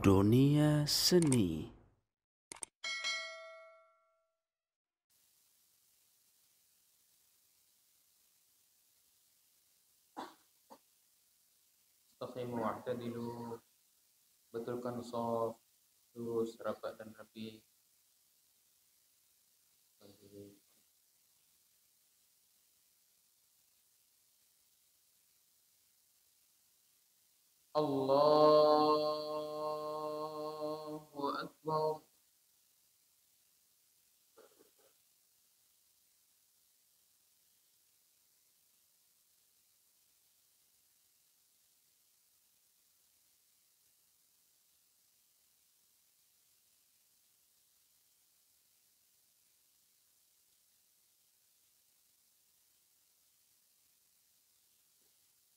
Dunia Seni. Istaqimu wa'tadilu, betulkan shaf, lurus, rapat dan rapi. Allahu Akbar.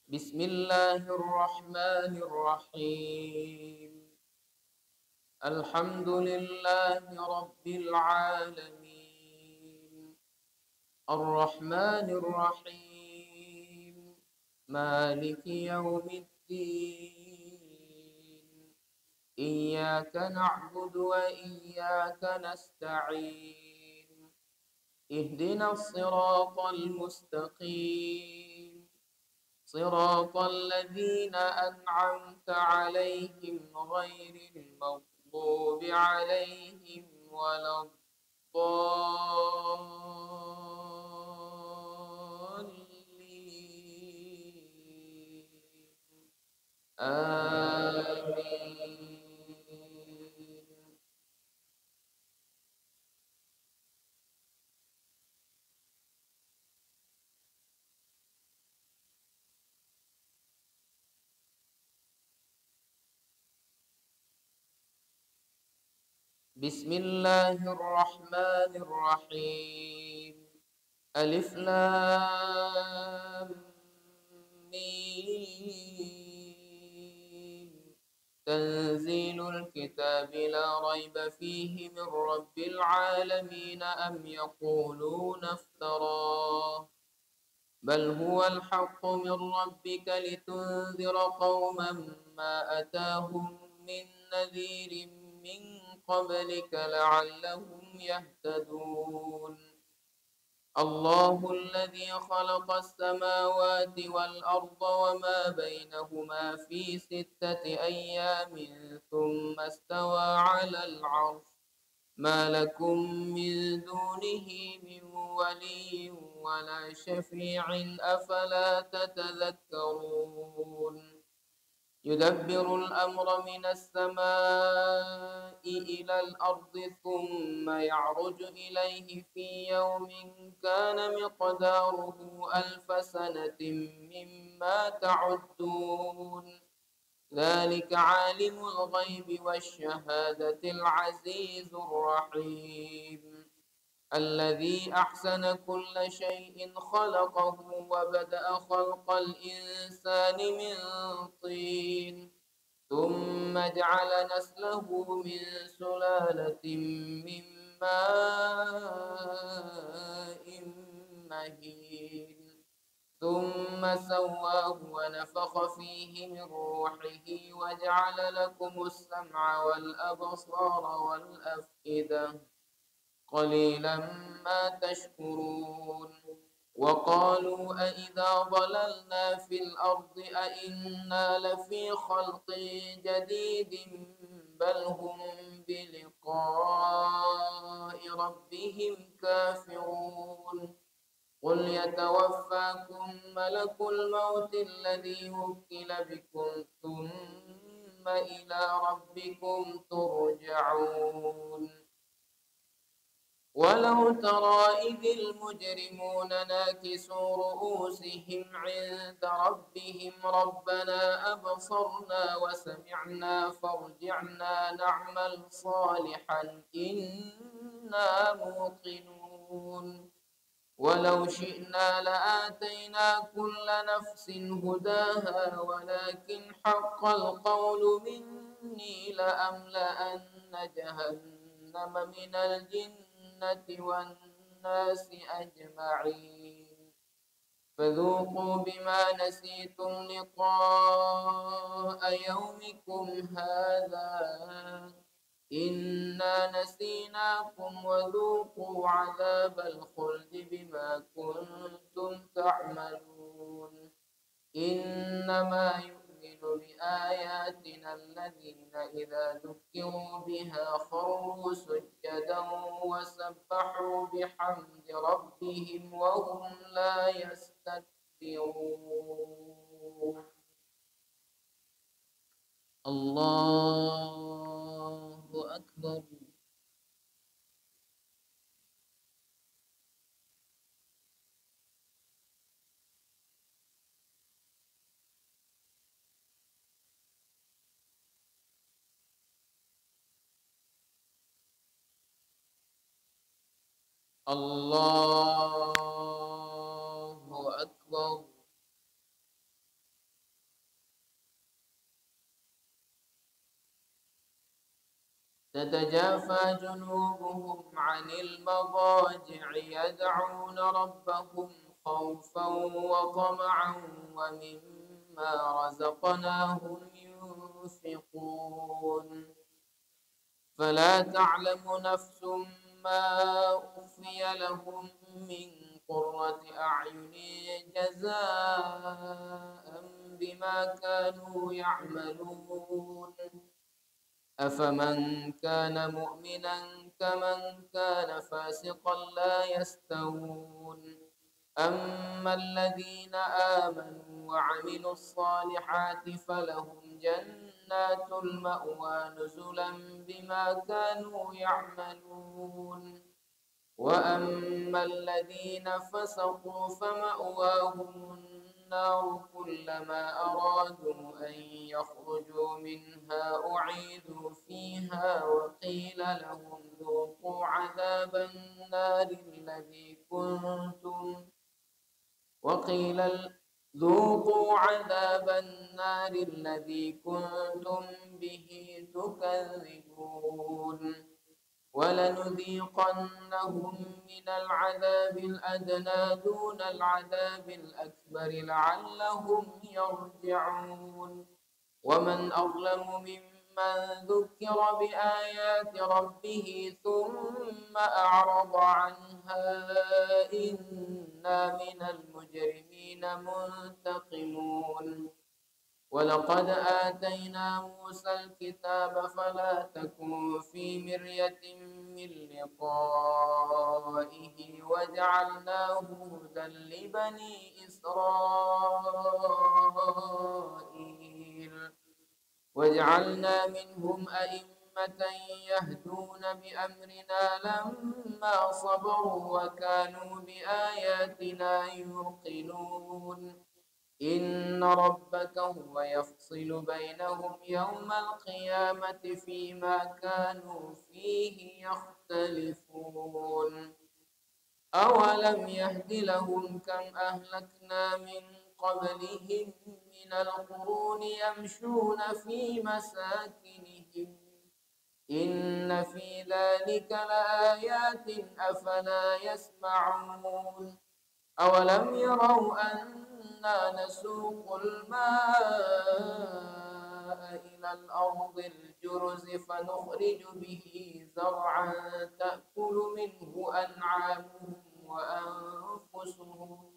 Bismillahirrahmanirrahim. Alhamdulillahi Rabbil Alamin. Ar-Rahmanir-Rahim. Maliki yawmiddin. Iyyaka na'budu wa iyyaka nasta'in. Ihdinas siratal mustaqim. صراط الذين أنعمت عليهم غير المغضوب عليهم ولا الضالين. آمين. بسم الله الرحمن الرحيم. ألف لام ميم. تنزيل الكتاب لا ريب فيه من رب العالمين أم يقولون افتراه بل هو الحق من ربك لتنذر قوما ما أتاهم من نذير من قبلك لعلهم يهتدون. الله الذي خلق السماوات والأرض وما بينهما في 6 أيام ثم استوى على العرش ما لكم من دونه من ولي ولا شفيع أفلا تتذكرون. يدبر الأمر من السماء إلى الأرض ثم يعرج إليه في يوم كان مقداره 1000 سنة مما تعدون. ذلك عالم الغيب والشهادة العزيز الرحيم. الذي أحسن كل شيء خلقه وبدأ خلق الإنسان من طين ثم جعل نسله من سلالة من ماء مهين ثم سواه ونفخ فيه من روحه وجعل لكم السمع والأبصار والأفئدة قليلا ما تشكرون. وقالوا أإذا ضللنا في الأرض أإنا لفي خلق جديد بل هم بلقاء ربهم كافرون. قل يتوفاكم ملك الموت الذي وكل بكم ثم إلى ربكم ترجعون. ولو ترى إذ المجرمون ناكسوا رؤوسهم عند ربهم ربنا أبصرنا وسمعنا فارجعنا نعمل صالحا إنا موقنون. ولو شئنا لآتينا كل نفس هداها ولكن حق القول مني لأملأن جهنم من الجنة والناس أجمعين. فذوقوا بما نسيتم لقاء يومكم هذا إنا نسيناكم وذوقوا عذاب الخلد بما كنتم تعملون إنما يؤمن بآياتنا الذين إذا ذكروا بها خروا سجدا وسبحوا بحمد ربهم وهم لا يستكبرون. الله أكبر. الله أكبر. تتجافى جنوبهم عن المضاجع يدعون ربهم خوفا وطمعا ومما رزقناهم ينفقون فلا تعلم نفس ما أخفي لهم من قرة أعين جزاء بما كانوا يعملون أفمن كان مؤمنا كمن كان فاسقا لا يستوون أما الذين آمنوا وعملوا الصالحات فلهم جنات المأوى نزلا بما كانوا يعملون وأما الذين فسقوا فمأواهم النار كلما أرادوا أن يخرجوا منها أعيدوا فيها وقيل ذوقوا عذاب النار الذي كنتم به تكذبون ولنذيقنهم من العذاب الأدنى دون العذاب الأكبر لعلهم يرجعون ومن أظلم ممن ذكر بآيات ربه ثم أعرض عنها إنا من المجرمين منتقمون ولقد آتينا موسى الكتاب فلا تكن في مرية من لقائه وجعلناه هدى لبني إسرائيل وجعلنا منهم أئمة يهدون بأمرنا لما صبروا وكانوا بآياتنا يوقنون إن ربك هو يفصل بينهم يوم القيامة فيما كانوا فيه يختلفون أولم يهد لهم كم أهلكنا من قبلهم من القرون يمشون في مساكنهم إن في ذلك لآيات أفلا يسمعون أولم يروا أنا نسوق الماء إلى الأرض الجرز فنخرج به زرعا تأكل منه أنعامهم وأنفسهم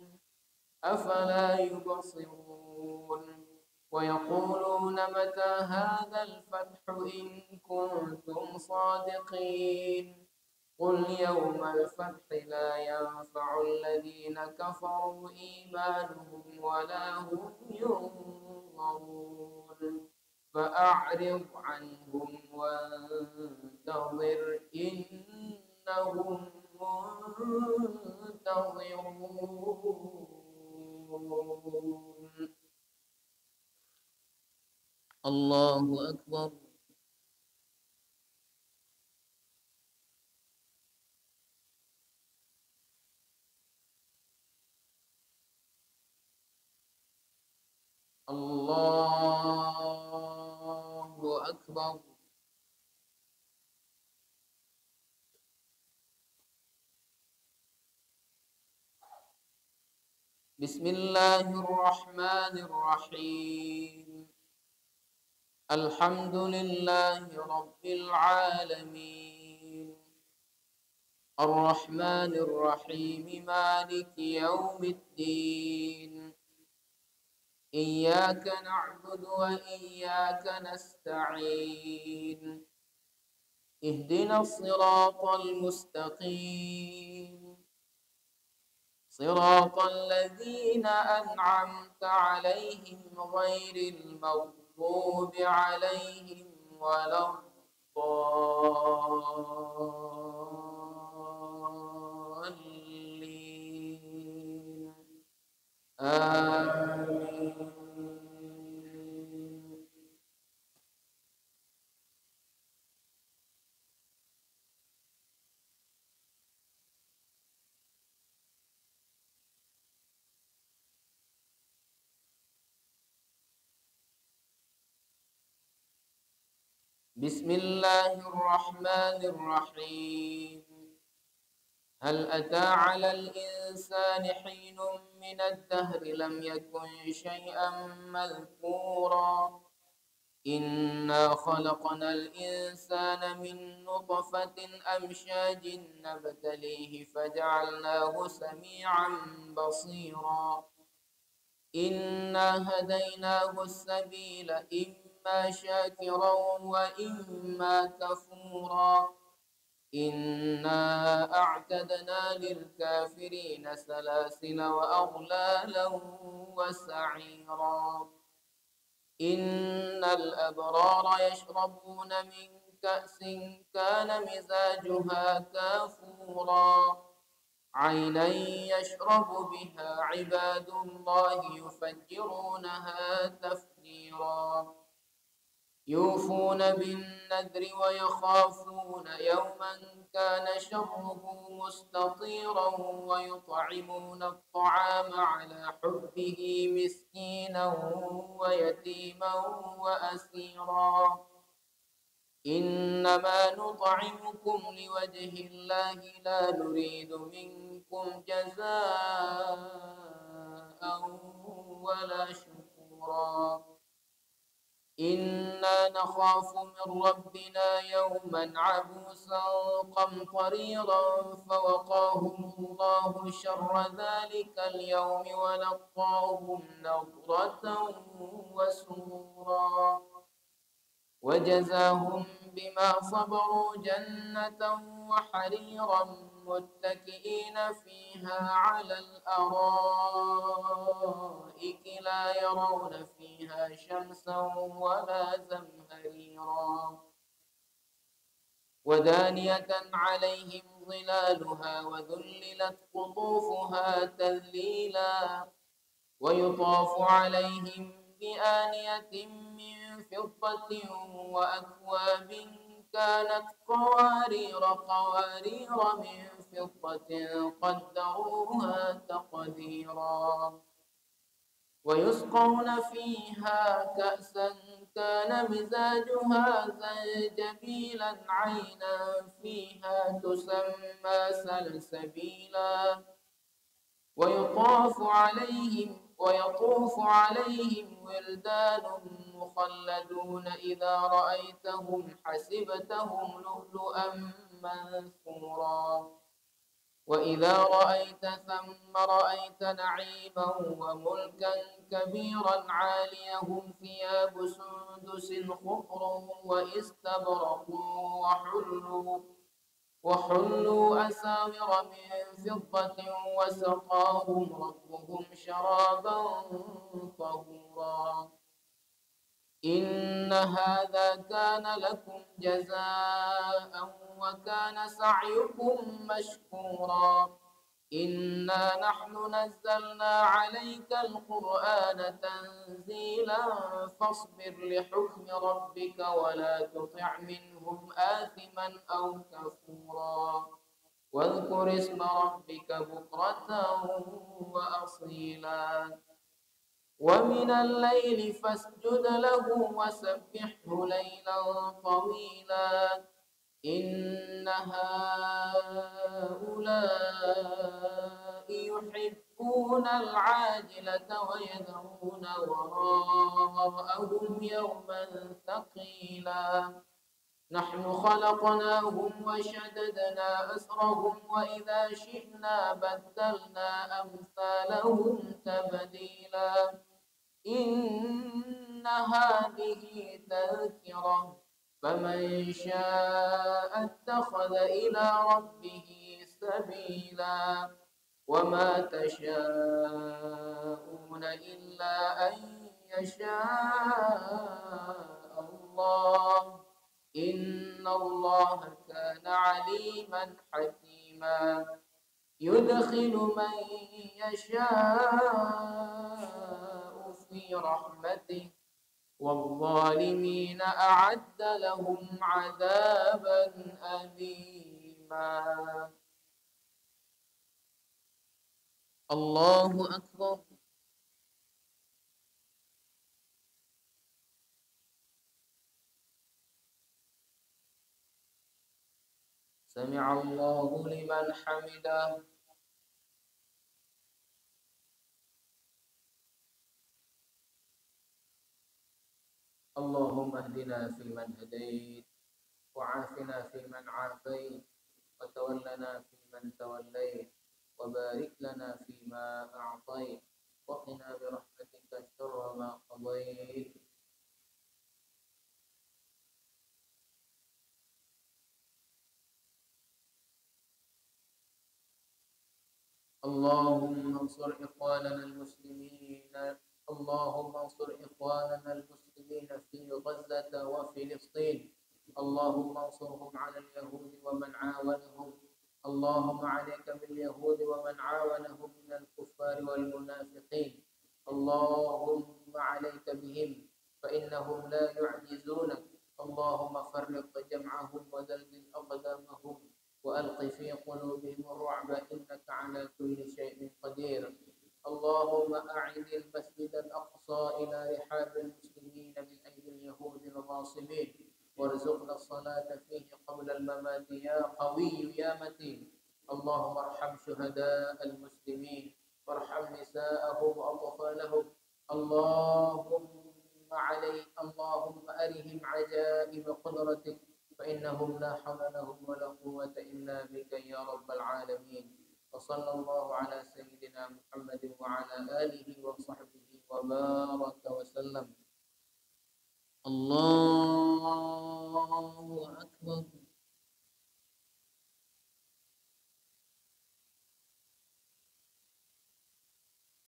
أفلا يبصرون ويقولون متى هذا الفتح إن كنتم صادقين قل يوم الفتح لا ينفع الذين كفروا إيمانهم ولا هم ينظرون فأعرض عنهم وانتظر إنهم منتظرون. الله أكبر. الله أكبر. بسم الله الرحمن الرحيم الحمد لله رب العالمين الرحمن الرحيم مالك يوم الدين إياك نعبد وإياك نستعين اهدنا الصراط المستقيم صراط الذين أنعمت عليهم غير المغضوب عليهم ولا الضالين آمين. بسم الله الرحمن الرحيم هل أتى على الإنسان حين من الدهر لم يكن شيئا مذكورا إنا خلقنا الإنسان من نطفة أمشاج نبتليه فجعلناه سميعا بصيرا إنا هديناه السبيل إما شاكرا وإما كفورا إنا أعتدنا للكافرين سلاسل وأغلالا وسعيرا إن الأبرار يشربون من كأس كان مزاجها كافورا عينا يشرب بها عباد الله يفجرونها تفجيرا يوفون بالنذر ويخافون يوما كان شره مستطيرا ويطعمون الطعام على حبه مسكينا ويتيما وأسيرا إنما نطعمكم لوجه الله لا نريد منكم جزاء ولا شكورا إنا نخاف من ربنا يوما عبوسا قمطريرا فوقاهم الله شر ذلك اليوم ولقاهم نضرة وسرورا وجزاهم بما صبروا جنة وحريرا متكئين فيها على الأرائك لا يرون فيها شمسا ولا زمهريرا ودانية عليهم ظلالها وذللت قطوفها تذليلا ويطاف عليهم بآنية من فضة وأكواب كانت قوارير من فضة قدروها تقديرا ويسقون فيها كأسا كان مزاجها زنجبيلا عينا فيها تسمى سلسبيلا ويطوف عليهم ولدان مخلدون إذا رأيتهم حسبتهم لؤلؤا منثورا وإذا رأيت ثم رأيت نعيما وملكا كبيرا عاليهم ثياب سندس خضر واستبرق وحلوا أساور من فضة وسقاهم ربهم شرابا طهورا إن هذا كان لكم جزاء وكان سعيكم مشكورا إنا نحن نزلنا عليك القرآن تنزيلا فاصبر لحكم ربك ولا تطع منهم آثما أو كفورا واذكر اسم ربك بكرة وأصيلا ومن الليل فاسجد له وسبحه ليلا طويلا إن هؤلاء يحبون يحبون العاجلة ويذرون وراءهم يوما ثقيلا نحن خلقناهم وشددنا أسرهم وإذا شئنا بدلنا أمثالهم تبديلا إن هذه تذكرة فمن شاء اتخذ إلى ربه سبيلا وما تشاءون إلا أن يشاء الله إن الله كان عليما حكيما يدخل من يشاء في رحمته والظالمين أعد لهم عذابا أليما الله أكبر سمع الله لمن حمده اللهم اهدنا فيمن هديت وعافنا فيمن عافيت وتولنا فيمن توليت وبارك لنا فيما أعطيت وقنا برحمتك شر ما قضيت اللهم انصر إخواننا المسلمين اللهم انصر إخواننا المسلمين في غزة وفلسطين اللهم انصرهم على اليهود ومن عاونهم اللهم عليك باليهود ومن عاونهم من الكفار والمنافقين اللهم عليك بهم فإنهم لا يعجزونك اللهم فرق جمعهم وزلزل أقدامهم وألق في قلوبهم الرعب إنك على كل شيء قدير اللهم أعد المسجد الأقصى إلى رحاب المسلمين من أيدي اليهود الغاصبين وارزقنا الصلاة فيه قبل الممات يا قوي يا متين اللهم ارحم شهداء المسلمين وارحم نساءهم وأطفالهم اللهم أرهم عجائب قدرتك فإنهم لا حول لهم ولا قوة إلا بك يا رب العالمين وصلى الله على سيدنا محمد وعلى آله وصحبه وبارك وسلم الله أكبر